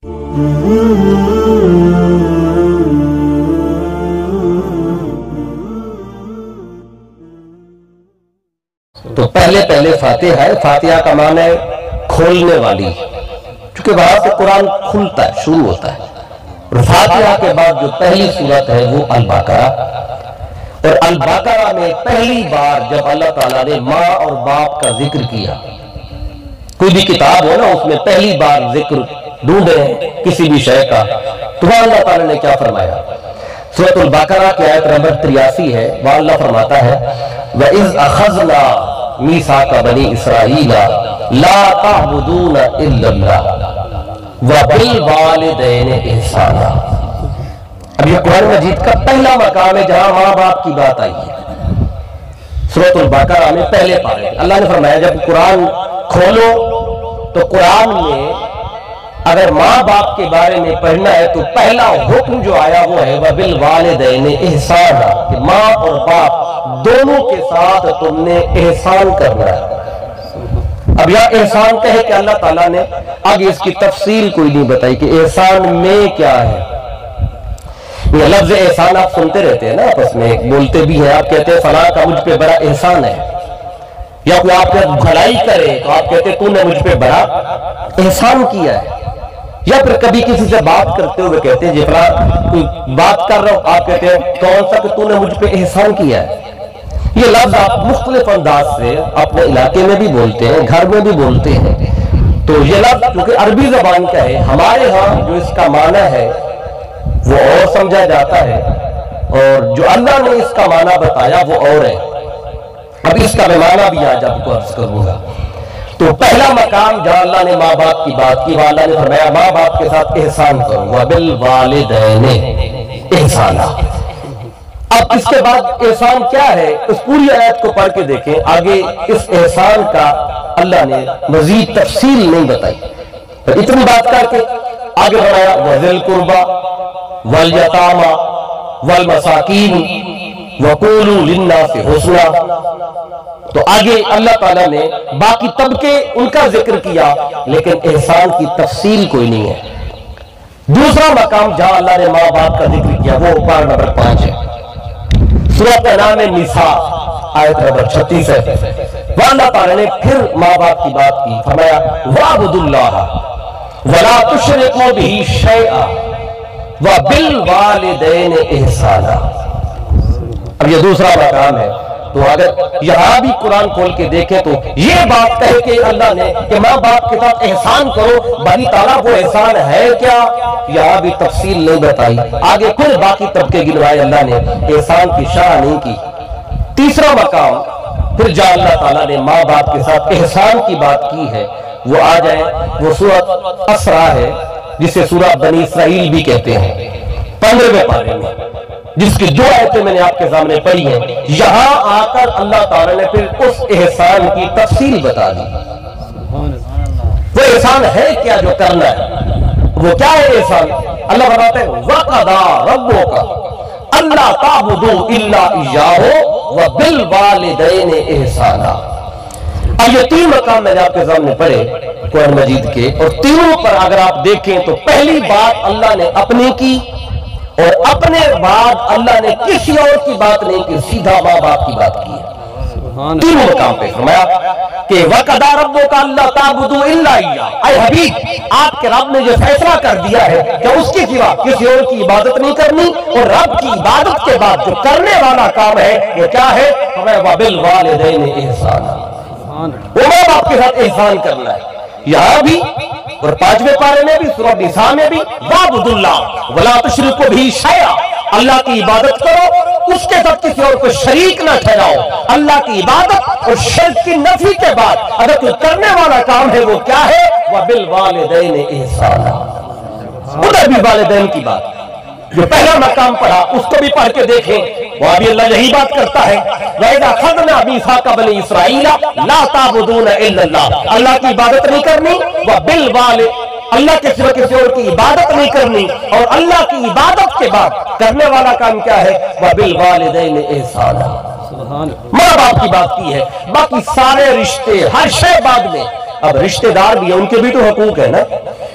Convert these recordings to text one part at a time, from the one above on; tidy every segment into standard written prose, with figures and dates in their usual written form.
تو پہلے فاتحہ ہے. فاتحہ کا معنی ہے کھولنے والی، چونکہ وہاں سے قرآن کھلتا ہے، شروع ہوتا ہے. اور فاتحہ کے بعد جو پہلی سورت ہے وہ البقرہ. اور البقرہ میں پہلی بار جب اللہ تعالیٰ نے ماں اور باپ کا ذکر کیا، کوئی بھی کتاب ہو نا، اس میں پہلی بار ذکر ڈھونڈے کسی بھی شے کا، تو وہاں اللہ تعالیٰ نے کیا فرمایا؟ سورۃ البقرہ کی آیت نمبر 83 ہے. وہاں اللہ فرماتا ہے وَإِذْ أَخَذْنَا مِيثَاقَ بَنِي إِسْرَائِيلَ لَا تَعْبُدُونَ إِلَّا اللَّهَ وَبِالْوَالِدَيْنِ إِحْسَانًا. اب یہ قرآن مجید کا پہلا مقام ہے جہاں ماں باپ کی بات آئی ہے. سورۃ البقرہ میں پہلے پارے اللہ نے فرمایا جب قرآن کھولو تو قرآن میں اگر ماں باپ کے بارے میں پڑھنا ہے تو پہلا حکم جو آیا وہ ہے وَبِالْوَالِدَيْنِ إِحْسَانًا، کہ ماں اور باپ دونوں کے ساتھ تم نے احسان کرنا ہے. اب یہاں احسان کہے کہ اللہ تعالیٰ نے آگے اس کی تفصیل کوئی نہیں بتائی کہ احسان میں کیا ہے. یہ لفظ احسان آپ سنتے رہتے ہیں نا، آپس میں بولتے بھی ہیں. آپ کہتے ہیں فلاں کا مجھ پہ بڑا احسان ہے، یا کوئی آپ نے بھلائی کرے تو آپ کہتے ہیں تو نے مجھ پہ بڑا احسان کیا ہے. یا پھر کبھی کسی سے بات کرتے ہوئے کہتے ہیں جی فلاں کوئی بات کر رہا ہوں، آپ کہتے ہیں کون سا کہ تو نے مجھ پہ احسان کیا ہے. یہ لفظ آپ مختلف انداز سے اپنے علاقے میں بھی بولتے ہیں، گھر میں بھی بولتے ہیں. تو یہ لفظ کیونکہ عربی زبان کا ہے، ہمارے ہاں جو اس کا معنی ہے وہ اور سمجھا جاتا ہے، اور جو اللہ نے اس کا معنی بتایا وہ اور ہے. اب اس کا میں معنی بھی آج آپ کو عرض کروں گا. تو پہلا مقام جہاں اللہ نے ماں باپ کی بات کی، وہاں اللہ نے فرمایا ماں باپ کے ساتھ احسان کرو، وَبِالْوَالِدَيْنِ إِحْسَانًا. اب اس کے بعد احسان کیا ہے اس پوری آیت کو پڑھ کے دیکھیں. آگے اس احسان کا اللہ نے مزید تفصیل نہیں بتائی، اتنی بات کر کے آگے بڑھایا وَذِي الْقُرْبَى وَالْيَتَامَى وَالْمَسَاكِينِ وَقُولُوا لِلنَّاسِ حُسْنًا. تو آگے اللہ تعالیٰ نے باقی طبقے ان کا ذکر کیا، لیکن احسان کی تفصیل کوئی نہیں ہے. دوسرا مقام جہاں اللہ نے ماں باپ کا ذکر کیا وہ پارہ نمبر 5 ہے. سورۃ کا نام ہے نساء، آیت نمبر 36 ہے. وہاں اللہ تعالیٰ نے پھر ماں باپ کی بات کی، فرمایا وَاعْبُدُوا اللَّهَ وَلَا تُشْرِكُوا بِهِ شَيْئًا وَبِالْوَالِدَيْنِ إِحْسَانًا. اب یہ دوسرا مقام ہے. تو اگر یہاں بھی قرآن کھول کے دیکھیں تو یہ بات کہے کہ اللہ نے کہ ماں باپ کے ساتھ احسان کرو، باری تعالیٰ وہ احسان ہے کیا، یہاں بھی تفصیل نہیں بتائی. آگے پھر باقی طبقے گنوائے، اللہ نے احسان کی شرح نہیں کی. تیسرا مقام پھر جہاں اللہ تعالیٰ نے ماں باپ کے ساتھ احسان کی بات کی ہے وہ آ جائے، وہ سورۃ اسراء ہے جسے سورۃ بنی اسرائیل بھی کہتے ہیں، 15ویں پارے میں، جس کی 2 آیتیں میں نے آپ کے سامنے پڑھی ہیں. یہاں آ کر اللہ تعالیٰ نے پھر اس احسان کی تفصیل بتا دی. وہ احسان ہے کیا جو کرنا ہے، وہ کیا ہے احسان؟ اللہ بتاتے ہیں وَقَضَىٰ رَبُّكَ أَلَّا تَعْبُدُوا إِلَّا إِيَّاهُ وَبِالْوَالِدَيْنِ إِحْسَانًا. اب یہ 3 مقام میں نے آپ کے سامنے پڑھے قرآن مجید کے، اور تینوں پر اگر آپ دیکھیں تو پہلی بات اللہ نے اپنی کی، اور اپنے بعد اللہ نے کسی اور کی بات نہیں کی، سیدھا ماں باپ کی بات کی ہے. تینوں مقام پہ فرمایا کہ وَقَضَىٰ رَبُّكَ أَلَّا تَعْبُدُوا إِلَّا إِيَّاهُ. اے حبیب، آپ کے رب نے یہ فیصلہ کر دیا ہے کہ اس کے سوا کسی اور کی عبادت نہیں کرنی، اور رب کی عبادت کے بعد جو کرنے والا کام ہے وہ کیا ہے؟ وَبِالْوَالِدَيْنِ إِحْسَانًا. وہ ماں باپ کے ساتھ احسان کرنا ہے. یہاں بھی اور 5ویں پارے میں بھی، سورۃ نساء میں بھی وَاعْبُدُوا اللَّهَ وَلَا تُشْرِكُوا بِهِ شَيْئًا. اللہ کی عبادت کرو، اس کے ساتھ کسی اور کو شریک نہ ٹھہراؤ. اللہ کی عبادت اور شرک کی نفی کے بعد اگر کوئی کرنے والا کام ہے وہ کیا ہے؟ وَبِالْوَالِدَيْنِ إِحْسَانًا. ادھر بھی والدین کی بات جو پہلا مقام پڑھا اس کو بھی پڑھ کے دیکھیں، وہاں بھی اللہ یہی بات کرتا ہے وَإِذَا أَخَذْنَا مِيثَاقَ بَنِي إِسْرَائِيلَ لَا تَعْبُدُونَ إِلَّا اللَّهَ. اللہ کی عبادت نہیں کرنی، وَبِالْوَالِدَيْنِ، اللہ کے سوا کسی اور کی عبادت نہیں کرنی، اور اللہ کی عبادت کے بعد کرنے والا کام کیا ہے؟ وَبِالْوَالِدَيْنِ إِحْسَانًا. ماں باپ کی بات کی ہے، باقی سارے رشتے ہر شے بعد میں. اب رشتہ دار بھی ہیں، ان کے بھی تو حقوق ہے نا.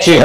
6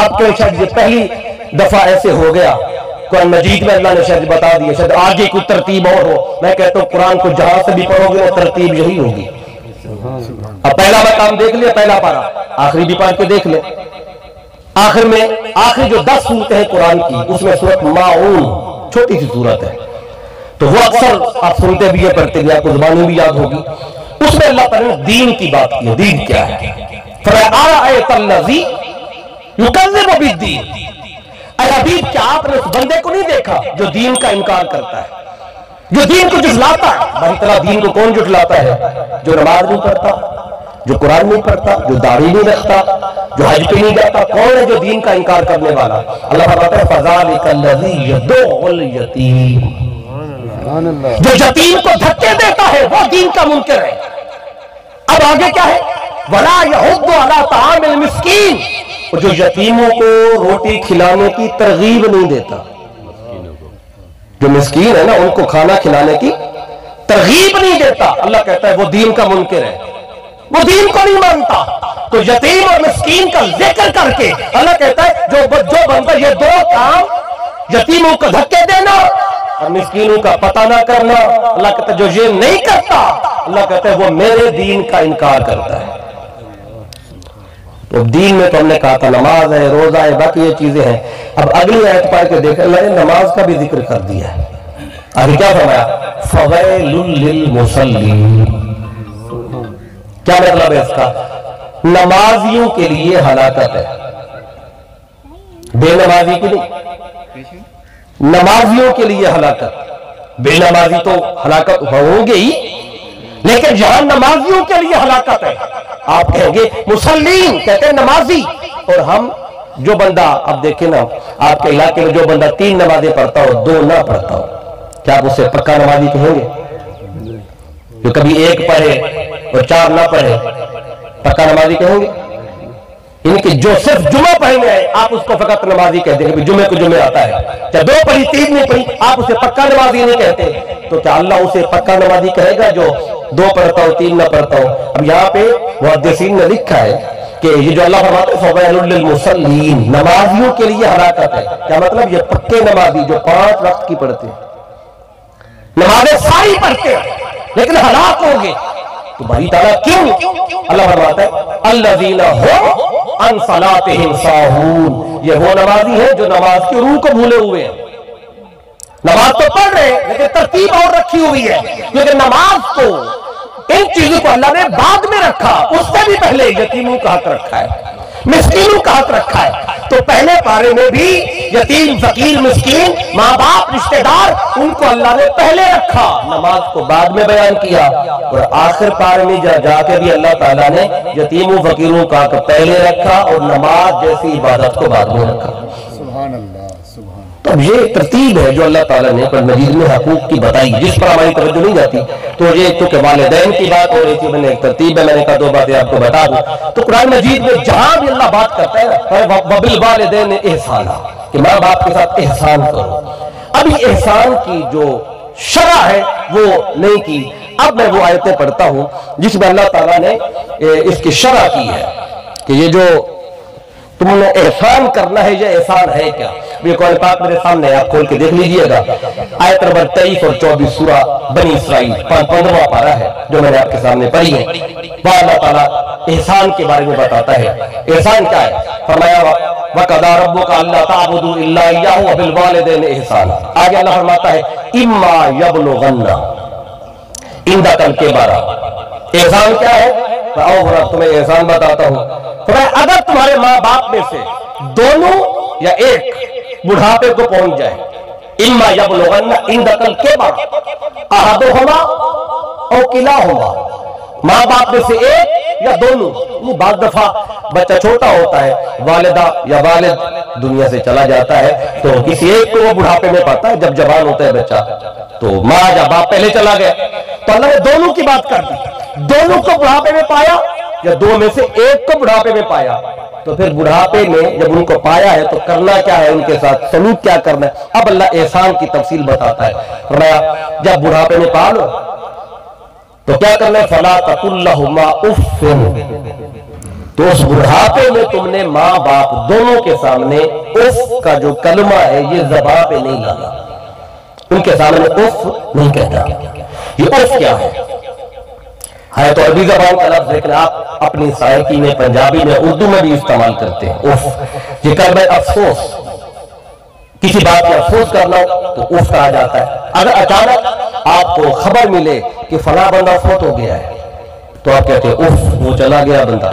آپ کے شاید یہ پہلی دفعہ ایسے ہو گیا قرآن مجید میں اللہ نے شاید بتا دیا، شاید آگے کوئی ترتیب اور ہو. میں کہتا ہوں قرآن کو جہاں سے بھی پڑھو گے وہ ترتیب یہی ہوگی. اب پہلا مقام دیکھ لیا، پہلا پارا، آخری بھی پڑھ کے دیکھ لیں. آخر میں آخری جو 10 صورتیں ہیں قرآن کی، اس میں سورت ماعون چھوٹی سی صورت ہے، تو وہ اکثر آپ سنتے بھی ہے، پڑھتے بھی، آپ کو زبانی بھی یاد ہوگی. اس میں اللہ تعالیٰ نے دین کی بات کی ہے. دین کیا ہے؟ فَرَأَرَأَيْتَ الَّذِي يُكَذِّبُ بِالدِّينِ. اے حبیب کیا آپ نے اس بندے کو نہیں دیکھا جو دین کا انکار کرتا ہے، جو دین کو جھٹلاتا ہے؟ بھائی تعالیٰ دین کو کون جھٹلاتا ہے؟ جو نماز نہیں پڑھتا، جو قرآن نہیں پڑھتا، جو داڑھی نہیں رکھتا، جو حج پہ نہیں جاتا. کون ہے جو دین کا انکار کرنے والا؟ اللہ فرماتا ہے فَذَلِكَ الَّذِي يَدُعُّ الْيَتِيمَ. جو یتیم کو دھکے دیتا ہے وہ دین کا منکر ہے. اب آگے کیا ہے؟ وَلَا يَحُضُّ عَلَىٰ طَعَامِ الْمِسْكِينِ. جو یتیموں کو روٹی کھلانے کی ترغیب نہیں دیتا، جو مسکین ہے نا ان کو کھانا کھلانے کی ترغیب نہیں دیتا، اللہ کہتا ہے وہ دین کا منکر ہے، وہ دین کو نہیں مانتا. تو یتیم اور مسکین کا ذکر کر کے اللہ کہتا ہے جو بندہ یہ 2 کام، یتیموں کو دھکے دینا اور مسکینوں کا پتہ نہ کرنا، اللہ کہتا ہے جو یہ نہیں کرتا، اللہ کہتا ہے وہ میرے دین کا انکار کرتا ہے. تو دین میں تو ہم نے کہا تھا نماز ہے، روزہ ہے، باقی یہ چیزیں ہیں. اب اگلی آیت پڑھ کے دیکھیں، اللہ نے نماز کا بھی ذکر کر دیا ہے. آگے کیا فرمایا؟ فَوَيْلٌ لِّلْمُصَلِّينَ. کیا مطلب ہے اس کا؟ نمازیوں کے لیے ہلاکت ہے، بے نمازی کے لیے، نمازیوں کے لیے ہلاکت. بے نمازی تو ہلاکت ہوں گے ہی، لیکن یہاں نمازیوں کے لیے ہلاکت ہے. آپ کہیں گے مسلین کہتے ہیں نمازی، اور ہم جو بندہ، اب دیکھیں نا آپ کے علاقے میں جو بندہ 3 نمازیں پڑھتا ہو 2 نہ پڑھتا ہو، کیا آپ اسے پکا نمازی کہیں گے؟ جو کبھی 1 پڑھے اور 4 نہ پڑھے، پکا نمازی کہیں گے؟ ان کی جو صرف جمعہ پڑھنے آئے آپ اس کو فقط نمازی کہتے ہیں کہ جمعے کو جمعے آتا ہے. چاہے 2 پڑھی 3 نہیں پڑھی، آپ اسے پکا نمازی نہیں کہتے. تو کیا اللہ اسے پکا نمازی کہے گا جو 2 پڑھتا ہو 3 نہ پڑھتا ہو؟ اب یہاں پہ محدثین نے لکھا ہے کہ یہ جو اللہ فرماتا ہے فَوَيْلٌ لِّلْمُصَلِّينَ، نمازیوں کے لیے ہلاکت ہے. کیا مطلب؟ یہ پکے نمازی جو 5 وقت کی پڑھتے ہیں، نمازیں ساری پڑھتے ہیں لیکن ہلاک ہو گئے. تو بھائی تعالیٰ کیوں؟ اللہ فرماتا ہے الذین هم عن صلاتهم ساہون. یہ وہ نمازی ہیں جو نماز کی روح کو بھولے ہوئے ہیں. نماز تو پڑھ رہے ہیں لیکن ترتیب اور رکھی ہوئی ہے، لیکن نماز کو، ان چیزوں کو اللہ نے بعد میں رکھا. اس سے بھی پہلے یتیموں کا حق رکھا ہے، مسکینوں کا حق رکھا ہے. تو پہلے پارے میں بھی یتیم، فقیر، مسکین، ماں باپ، رشتہ دار، ان کو اللہ نے پہلے رکھا، نماز کو بعد میں بیان کیا. اور آخر پارے میں جا کے بھی اللہ تعالیٰ نے یتیموں فقیروں کا حق پہلے رکھا اور نماز جیسی عبادت کو بعد میں رکھا. سبحان اللہ. تو اب یہ ترتیب ہے جو اللہ تعالیٰ نے قرآن مجید میں حقوق کی بتائی، جس پر ہماری توجہ نہیں جاتی. تو یہ چونکہ والدین کی بات ہو رہی تھی، میں نے ایک ترتیب ہے، میں نے کہا 2 باتیں آپ کو بتا دوں. تو قرآن مجید میں جہاں بھی اللہ بات کرتا ہے وَبِالْوَالِدَيْنِ احسانا، کہ ماں باپ کے ساتھ احسان کرو. ابھی احسان کی جو شرع ہے وہ نہیں کی. اب میں وہ آیتیں پڑھتا ہوں جس میں اللہ تعالیٰ نے اس کی شرع کی ہے کہ یہ جو تم نے احسان کرنا ہے، یہ احسان ہے کیا. یہ قرآن پاک میرے سامنے ہے، آپ کھول کے دیکھ لیجئے گا. آیت نمبر 23 اور 24 سورہ بنی اسرائیل 15واں پارہ ہے جو میں نے آپ کے سامنے پڑھی ہے. وہاں اللہ تعالیٰ احسان کے بارے میں بتاتا ہے. احسان کیا ہے؟ فرمایا وَقَضَىٰ رَبُّكَ أَلَّا تَعْبُدُوا إِلَّا إِيَّاهُ وَبِالْوَالِدَيْنِ إِحْسَانًا. آگے اللہ فرماتا ہے إِمَّا يَبْلُغَنَّ عِندَكَ الْكِبَرَ. احسان کیا ہے؟ میں تمہیں احسان بتاتا ہوں. فرمایا اگر تمہارے ماں باپ میں سے دونوں یا ایک بڑھاپے کو پہنچ جائے، اما یبلغن عندک الکبر احدہما او کلاہما، ماں باپ میں سے ایک یا دونوں. بعض دفعہ بچہ چھوٹا ہوتا ہے، والدہ یا والد دنیا سے چلا جاتا ہے، تو کسی ایک کو وہ بڑھاپے میں پاتا ہے. جب جوان ہوتا ہے بچہ تو ماں یا باپ پہلے چلا گیا، تو اللہ نے دونوں کی بات کر دی. دونوں کو بڑھاپے میں پایا یا 2 میں سے ایک کو بڑھاپے میں پایا. تو پھر بڑھاپے میں جب ان کو پایا ہے تو کرنا کیا ہے، ان کے ساتھ سلوک کیا کرنا ہے. اب اللہ احسان کی تفصیل بتاتا ہے. فرمایا جب بڑھاپے میں پا لو تو کیا کرنا ہے، فَلَا تَقُلْ لَهُمَا أُفٍّ. تو اس بڑھاپے میں تم نے ماں باپ دونوں کے سامنے اف کا جو کلمہ ہے یہ زبان پہ نہیں لانا، ان کے سامنے اف نہیں کہنا۔ یہ اف کیا ہے تو عربی زبان کا لفظ، لیکن آپ اپنی سائیکی میں، پنجابی میں، اردو میں بھی استعمال کرتے ہیں اف۔ یہ کلمہ افسوس، کسی بات کا افسوس کرنا تو اف کہا جاتا ہے۔ اگر اچانک آپ کو خبر ملے کہ فلاں بندہ فوت ہو گیا ہے تو آپ کہتے ہیں اف، وہ چلا گیا بندہ۔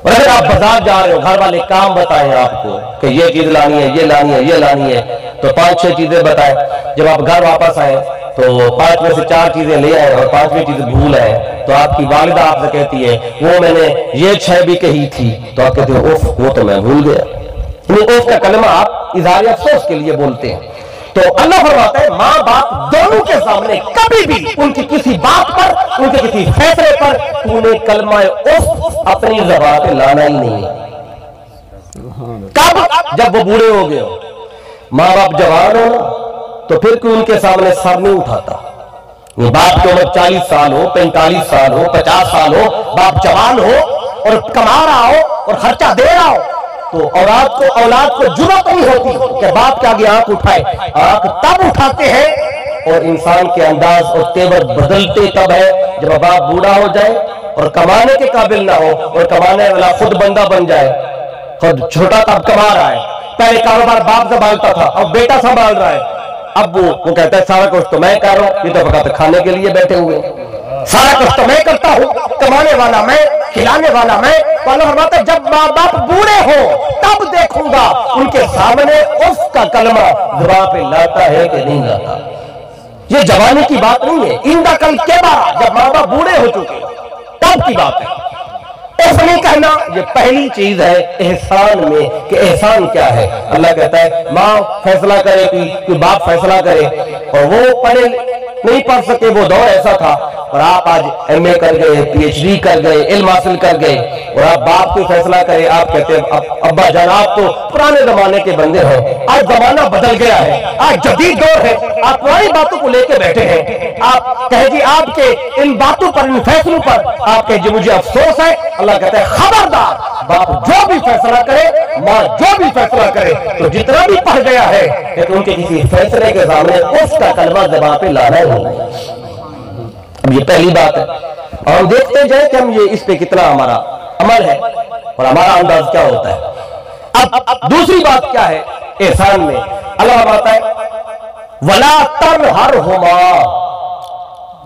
اور اگر آپ بازار جا رہے ہو، گھر والے کام بتائیں آپ کو کہ یہ چیز لانی ہے، یہ لانی ہے، یہ لانی ہے، تو 5-6 چیزیں بتائیں، جب آپ گھر واپس آئیں تو 5 میں سے 4 چیزیں لے آئیں اور 5ویں چیزیں بھول آئیں، تو آپ کی والدہ آپ سے کہتی ہے وہ میں نے یہ 6 بھی کہی تھی، تو آپ کہتے ہیں اف، وہ تو میں بھول گیا۔ اف کا کلمہ آپ اظہار افسوس کے لیے بولتے ہیں۔ تو اللہ فرماتا ہے ماں باپ دونوں کے سامنے کبھی بھی ان کی کسی بات پر، ان کے کسی فیصلے پر تو نے کلمہ اف اپنی زبان پہ لانا ہی نہیں ہے۔ کب؟ جب وہ بوڑھے ہو گئے ہو۔ ماں باپ جوان ہو تو پھر کوئی ان کے سامنے سر نہیں اٹھاتا۔ باپ کی عمر 40 سال ہو، 45 سال ہو، 50 سال ہو، باپ جوان ہو اور کما رہا ہو اور خرچہ دے رہا ہو، تو اولاد کو جرأت نہیں ہوتی کہ باپ کے آگے آنکھ اٹھائے۔ آنکھ تب اٹھاتے ہیں اور انسان کے انداز اور تیور بدلتے تب ہے جب باپ بوڑھا ہو جائے اور کمانے کے قابل نہ ہو اور کمانے والا خود بندہ بن جائے۔ خود چھوٹا تب کما رہا ہے، پہلے کاروبار باپ سنبھالتا تھا، اب بیٹا سنبھال رہا ہے۔ اب وہ کہتا ہے سارا کچھ تو میں کر رہا ہوں، یہ تو فقط کھانے کے لیے بیٹھے ہوئے، سارا کچھ تو میں کرتا ہوں، کمانے والا میں، کھلانے والا میں۔ تو اللہ فرماتا ہے جب ماں باپ بوڑھے ہو تب دیکھوں گا ان کے سامنے اف کا کلمہ زبان پہ لاتا ہے کہ نہیں لاتا۔ یہ جوانی کی بات نہیں ہے، اندہ کل کے بعد جب ماں باپ بوڑھے ہو چکے تب کی بات ہے۔ اف نہیں کہنا یہ پہلی چیز ہے احسان میں، کہ احسان کیا ہے۔ اللہ کہتا ہے ماں فیصلہ کرے، کوئی باپ فیصلہ کرے، اور وہ پڑھے نہیں پڑھ سکے، وہ دور ایسا تھا، اور آپ آج MA کر گئے، PhD کر گئے، علم حاصل کر گئے، اور آپ باپ کو فیصلہ کرے، آپ کہتے ہیں ابا جان آپ تو پرانے زمانے کے بندے ہیں، آج زمانہ بدل گیا ہے، آج جدید دور ہے، آپ پرانی باتوں کو لے کے بیٹھے ہیں۔ آپ کہے جی آپ کے ان باتوں پر، ان فیصلوں پر آپ کہے جی مجھے افسوس ہے۔ اللہ کہتا ہے خبردار، باپ جو بھی فیصلہ کرے، ماں جو بھی فیصلہ کرے، تو جتنا بھی پڑھ گیا ہے لیکن ان کے کسی فیصلے کے سامنے اس کا کلمہ زبان پہ لانا ہی نہیں۔ اب یہ پہلی بات ہے، اور ہم دیکھتے جائیں کہ ہم یہ اس پہ کتنا ہمارا عمل ہے اور ہمارا انداز کیا ہوتا ہے۔ اب دوسری بات کیا ہے احسان میں، اللہ فرماتا ہے وَلَا تَنْهَرْهُمَا،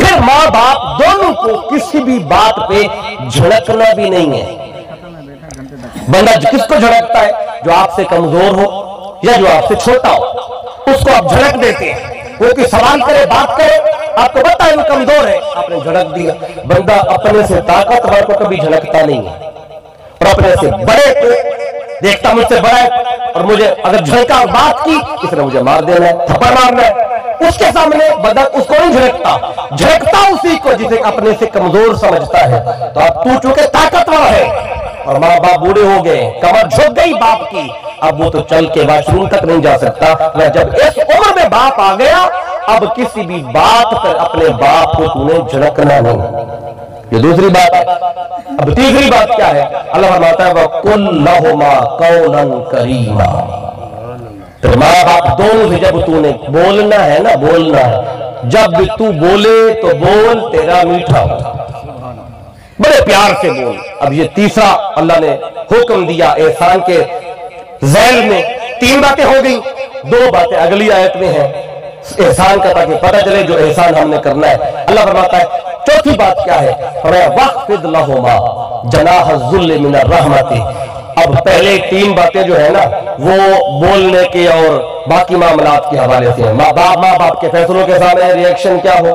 پھر ماں باپ دونوں کو کسی بھی بات پہ جھڑکنا بھی نہیں ہے۔ بندہ کس کو جھڑکتا ہے؟ جو آپ سے کمزور ہو یا جو آپ سے چھوٹا ہو، اس کو آپ جھڑک دیتے ہیں۔ وہ کوئی سوال کرے، بات کرے، آپ کو پتا ہے وہ کمزور ہے، آپ نے جھڑک دیا۔ بندہ اپنے سے طاقتور کو کبھی جھڑکتا نہیں ہے، اور اپنے سے بڑے کو دیکھتا مجھ سے بڑا ہے اور مجھے اگر جھڑکا اور بات کی اس نے مجھے مار دینا ہے، تھپڑ مارنا ہے، اس کے سامنے بندہ اس کو نہیں جھڑکتا، جھڑکتا اسی کو جسے اپنے سے کمزور سمجھتا ہے۔ تو اب تو چونکہ طاقتور ہے اور ماں باپ بوڑھے ہو گئے، کمر جھک گئی باپ کی، اب وہ تو چل کے واش روم تک نہیں جا سکتا۔ جب اس عمر میں باپ آ گیا اب کسی بھی بات پر اپنے باپ کو تو نے جھڑکنا نہیں۔ یہ دوسری بات ہے۔ اب تیسری بات کیا ہے؟ اللہ فرماتا ہے وَقُلْ لَهُمَا قَوْلًا كَرِيمًا، پھر ماں باپ دونوں سے جب تو نے بولنا ہے نا، بولنا ہے، جب بھی تو بولے تو بول تیرا میٹھا ہو، بڑے پیار سے بول۔ اب یہ تیسرا اللہ نے حکم دیا احسان کے ذیل میں۔ 3 باتیں ہو گئی، 2 باتیں اگلی آیت میں ہیں احسان کا، تاکہ پتہ چلے جو احسان ہم نے کرنا ہے۔ اللہ فرماتا ہے چوتھی بات کیا ہے؟ وَخْفِضْ لَهُمَا جَنَاحَ الذُّلِّ مِنَ الرَّحْمَةِ۔ اب پہلے 3 باتیں جو ہے نا وہ بولنے کے اور باقی معاملات کے حوالے سے ہیں۔ ماں باپ کے فیصلوں کے سامنے ریئیکشن کیا ہو،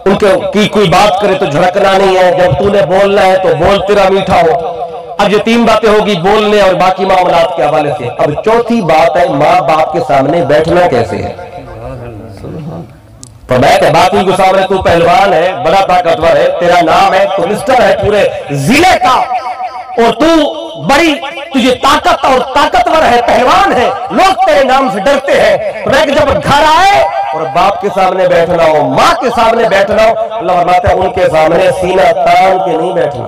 ان کی کوئی بات کرے تو جھڑکنا نہیں ہے، جب تو نے بولنا ہے تو بول تیرا میٹھا ہو۔ اب یہ 3 باتیں ہوگی بولنے اور باقی معاملات کے حوالے سے۔ اب چوتھی بات ہے ماں باپ کے سامنے بیٹھنا کیسے ہے۔ فرمایا کہ باقی کے سامنے تو پہلوان ہے، بڑا طاقتور ہے، تیرا نام ہے، تو مسٹر ہے پورے ضلع کا، اور تو بڑی تجھے طاقت اور طاقتور ہے، پہلوان ہے، لوگ تیرے نام سے ڈرتے ہیں۔ فرمایا کہ جب گھر آئے اور باپ کے سامنے بیٹھنا ہو، ماں کے سامنے بیٹھنا ہو، اللہ فرماتا ہے ان کے سامنے سینہ تان کے نہیں بیٹھنا۔